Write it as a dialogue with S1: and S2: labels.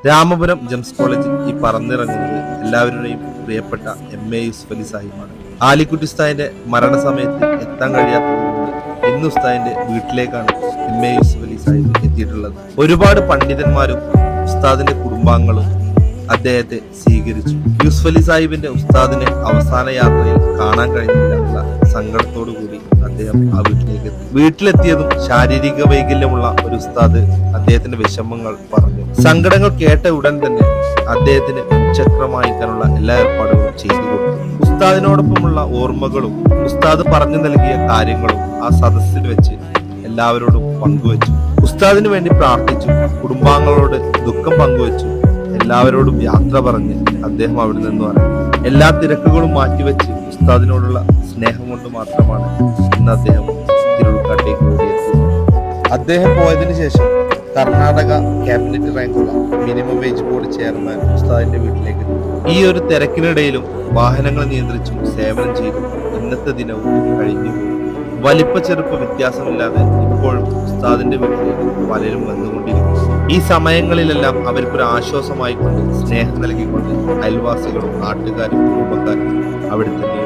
S1: Ramapuram Gems കോളേജിൽ ഈ പറന്നിറങ്ങുന്നത് എല്ലാവരുടെയും പ്രിയപ്പെട്ട MA യൂസുഫ് അലി സാഹിബാണ്. ആലിക്കുട്ടി ഉസ്താദിന്റെ മരണസമയത്ത് എത്താൻ കഴിയാത്തതുകൊണ്ട് ഇന്ന് ഉസ്താദിന്റെ വീട്ടിലേക്കാണ് MA യൂസുഫ് അലി സാഹിബ് എത്തിയിട്ടുള്ളത്. ഒരുപാട് പണ്ഡിതന്മാരും ഉസ്താദിന്റെ കുടുംബാംഗങ്ങളും അദ്ദേഹത്തെ സ്വീകരിച്ചു. യൂസുഫ് അലി സാഹിബിന്റെ ഉസ്താദിനെ അവസാന യാത്രയിൽ കാണാൻ കഴിഞ്ഞില്ല എന്നുള്ള സങ്കടത്തോടു കൂടി അദ്ദേഹം ആ വീട്ടിലേക്ക് എത്തി. വീട്ടിലെത്തിയതും ശാരീരിക വൈകല്യമുള്ള ഒരു ഉസ്താദ് അദ്ദേഹത്തിന്റെ വിഷമങ്ങൾ പറഞ്ഞു. സങ്കടങ്ങൾ കേട്ട ഉടൻ തന്നെ അദ്ദേഹത്തിന് ചക്രമായിക്കാനുള്ള എല്ലാ ഏർപ്പാടുകളും ചെയ്തു കൊടുത്തു. ഉസ്താദിനോടൊപ്പമുള്ള ഓർമ്മകളും ഉസ്താദ് പറഞ്ഞു നൽകിയ കാര്യങ്ങളും ആ സദസ്സിൽ വെച്ച് എല്ലാവരോടും പങ്കുവച്ചു. ഉസ്താദിന് വേണ്ടി പ്രാർത്ഥിച്ചു. കുടുംബാംഗങ്ങളോട് ദുഃഖം പങ്കുവച്ചു. എല്ലാവരോടും യാത്ര പറഞ്ഞ് അദ്ദേഹം അവിടെ നിന്ന് പറഞ്ഞു. എല്ലാ തിരക്കുകളും മാറ്റിവെച്ച് ഉസ്താദിനോടുള്ള സ്നേഹം കൊണ്ട് മാത്രമാണ് ഇന്ന് അദ്ദേഹം തിരുവുൾക്കാട്ടേക്ക് ഓടിയെത്തിയത്. അദ്ദേഹം പോയതിനു ശേഷം കർണാടക ക്യാബിനറ്റ് റാങ്കുള്ള മിനിമം വേജ് ബോർഡ് ചെയർമാൻ ഉസ്താദിന്റെ വീട്ടിലേക്ക് എത്തി. ഈ ഒരു തിരക്കിനിടയിലും വാഹനങ്ങൾ നിയന്ത്രിച്ചും സേവനം ചെയ്തും ഇന്നത്തെ ദിനവും കഴിഞ്ഞു. വലിപ്പ ചെറുപ്പ വ്യത്യാസമില്ലാതെ ഇപ്പോഴും ഉസ്താദിന്റെ വീട്ടിലേക്ക് പലരും വന്നുകൊണ്ടിരിക്കുന്നു. ഈ സമയങ്ങളിലെല്ലാം അവർക്കൊരു ആശ്വാസമായിക്കൊണ്ട് സ്നേഹം നൽകിക്കൊണ്ട് അയൽവാസികളും നാട്ടുകാരും കുടുംബക്കാരും അവിടെ തന്നെ